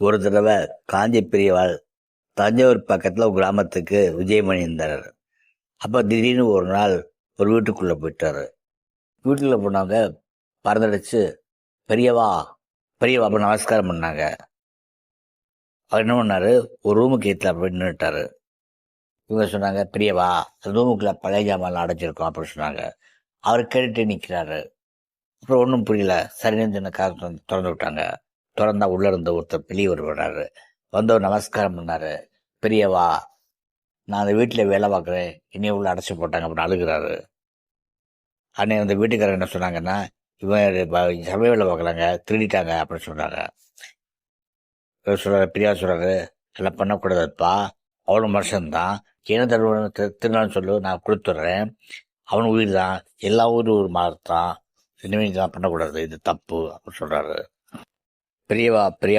ஒரு தடவை காஞ்சி பெரியவாள் தஞ்சாவூர் பக்கத்தில் ஒரு கிராமத்துக்கு விஜயம் பண்ணியிருந்தார். அப்போ திடீர்னு ஒரு நாள் ஒரு வீட்டுக்குள்ளே போயிட்டார். வீட்டுக்குள்ளே போனாங்க, பறந்தடிச்சு பெரியவா பெரியவா அப்போ நமஸ்காரம் பண்ணாங்க. அவர் என்ன பண்ணார், ஒரு ரூமுக்கு ஏற்றல அப்படின்னு நின்றுட்டார். இவங்க சொன்னாங்க, பெரியவா அந்த ரூமுக்குள்ளே பழைய ஜாமான்லாம் அடைச்சிருக்கோம் அப்படின்னு சொன்னாங்க. அவர் கேட்டுட்டு நிற்கிறாரு. அப்புறம் ஒன்றும் புரியல. சரின்னு சொன்ன கார் திறந்து விட்டாங்க. திறந்தா உள்ள இருந்த ஒருத்தர் வெளியே வர்றாரு. வந்தவர் நமஸ்காரம் பண்ணாரு. பெரியவா, நான் அந்த வீட்டில் வேலை பார்க்குறேன், என்னைய உள்ள அடைச்சி போட்டாங்க அப்படின்னு அழுகிறாரு. அன்னை அந்த வீட்டுக்காரர் என்ன சொன்னாங்கன்னா, இவன் சமய வேலை பார்க்குறாங்க, திருடிட்டாங்க அப்படின்னு சொன்னாங்க. இவர் சொல்றாரு, பெரியா சொல்றாரு, அதெல்லாம் பண்ணக்கூடாதுப்பா, அவனும் மனுஷன்தான், என்ன தருவன் திருநான்னு சொல்லு, நான் கொடுத்துட்றேன், அவன் உயிர் தான், எல்லா ஊரும் ஒரு மாதிரி தான், இனிமேல் இதெல்லாம் பண்ணக்கூடாது, இது தப்பு அப்படின்னு சொல்றாரு. பெரியவா